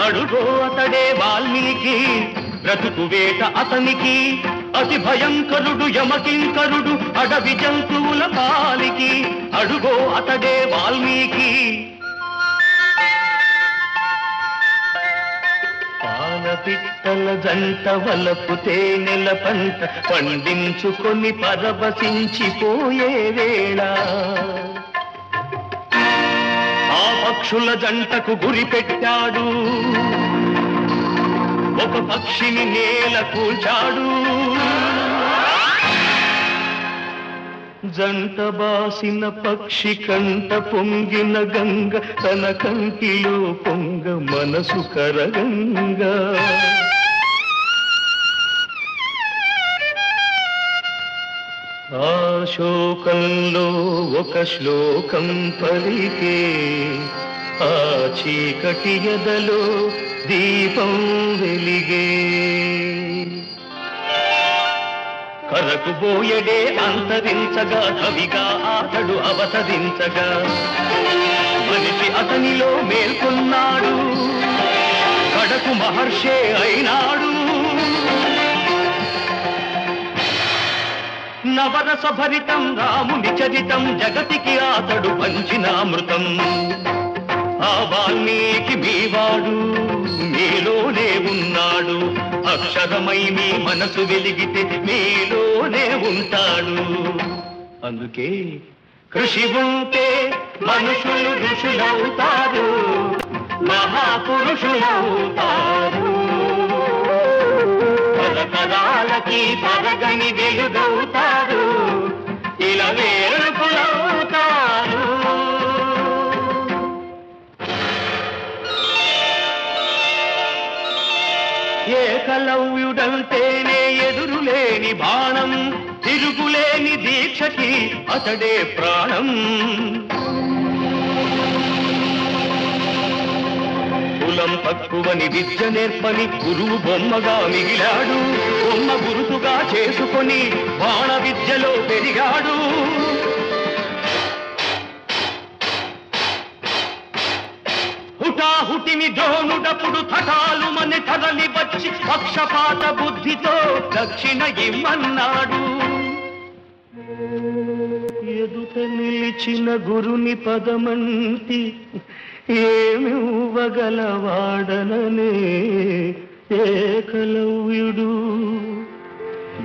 అడుగో అతడే వాల్మీకి, బ్రతుకు వేట అతనికి, అతి భయంకరుడు యమకింకరుడు అడవి జంతువుల పాలికి. అడుగో అతడే వాల్మీకి. పాలపిట్టల జంట వలపు తేనెల పంట పండించుకొని పరవశించిపోయే వేళ, ఆ పక్షుల జంటకు గురి పెట్టాడు, ఒక పక్షిని నేల కూల్చాడు. జంట బాసిన పక్షి కంట పొంగిన గంగ, తన కంటిలో పొంగ మనసు కరగంగా. ఆ శోకంలో ఒక శ్లోకం పలికే, ఆ చీకటి ఎదలో దీపం వెలిగే. కరకు బోయడే అంతరించగా, కవిగా అతడు అవతరించగా, మనిషి అతనిలో మేల్కొన్నాడు, కడకు మహర్షే అయినాడు. నవరస భరితం రాముని చరితం, జగతికి అతడు పంచినామృతం. ఆ వాల్మీకి మీవాడు, మీలోనే ఉన్నాడు, అక్షరమై మీ మనసు వెలిగితే మీలోనే ఉంటాడు. అందుకే కృషి ఉంటే మనుషులు ఋషులవుతారు, మహాపురుషులవుతారు. తరతరాలకి తరగని వెలుగవుతారు, ఇలా వేడుకులవుతారు. ఏకలవ్యుడంటేనే ఎదురులేని బాణం, తిరుగులేని దీక్షకి అతడే ప్రాణం. కులం తక్కువని విద్య నేర్పని గురువు బొమ్మగా మిగిలాడు, బొమ్మ గురుతుగా చేసుకొని బాణ విద్యలో పెరిగాడు. హుటాహుటిని ద్రోణుడప్పుడు థటాలు మన తరలి వచ్చి పక్షపాత బుద్ధితో దక్షిణ ఇమ్మన్నాడు. ఎదుట నిలిచిన గురుని పదమంతి ఏమివ్వగలవాడననే ఏకలవ్యుడు.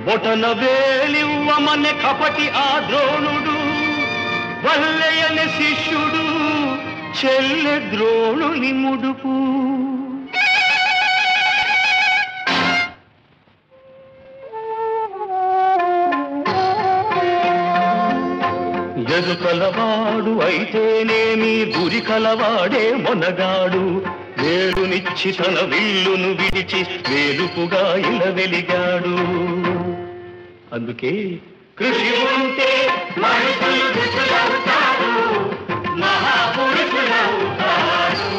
బొటన వేలివ్వమనే కపటి ఆ ద్రోణుడు, వల్లయని శిష్యుడు చెల్లె ద్రోణుని ముడుపు. ఎరుకలవాడు అయితేనేమి, గురి కలవాడే మొనగాడు. వేలునిచ్చి తన విల్లును విడిచి వేలుపుగా ఇలా వెలిగాడు. అందుకే కృషి ఉంటే మనుషులు ఋషులవుతారు, మహాపురుషులవుతారు.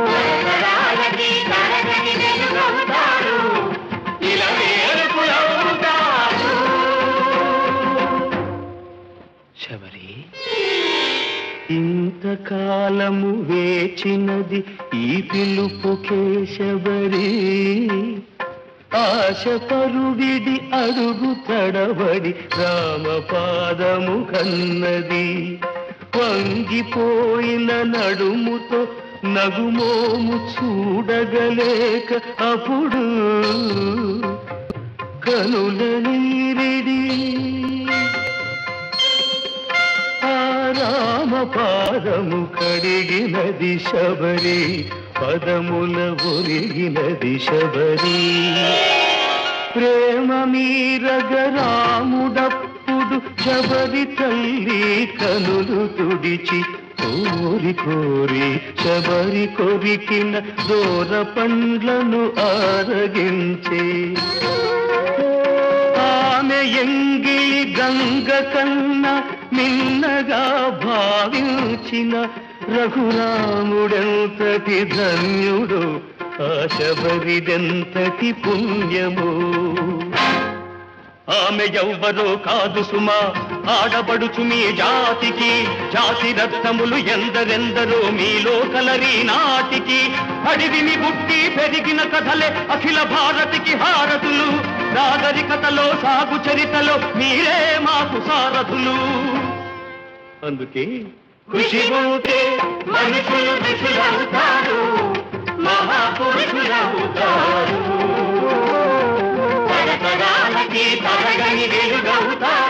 తరతరాలకి తరగని వెలుగవుతారు. ఇలా వేరుపులవుతారు. శబరి, ఇంతకాలము వేచినది ఈ పిలుపుకే శబరి. ఆశ పరువిడి అడుగు తడబడి రామపాదము కన్నది. వంగిపోయిన నడుముతో నగుమోము చూడగలేక అప్పుడు కనుల నీరిడి ఆ రామపాదము కడిగినది శబరి. పదముల ఒరిగినది శబరి. ప్రేమ మీరగరాముడప్పుడు శబరి తల్లి కనులు తుడిచి కోరి కోరి శబరి కొరికిన దూర పండ్లను ఆరగించే. ఆమె ఎంగిలి గంగ కన్నా మిన్నగా భావించిన రఘురాముడెంతటి ధన్యుడు, ఆ శబరిదెంతటి పుణ్యము. ఆమె ఎవ్వరో కాదు సుమా, ఆడబడుచు మీ జాతికి. జాతి రత్నములు ఎందరెందరో మీలో కలరి నాటికి. అడివిని బుట్టి పెరిగిన కథలే అఖిల భారతికి హారతులు. నాగరికతలో సాగు చరితలో మీరే మాకు సారథులు. అందుకే కృషి ఉంటే మనుషులు ఋషులవుతారు, మహాపురుషులవుతారు. తరతరాలకి తరగని వెలుగవుతారు.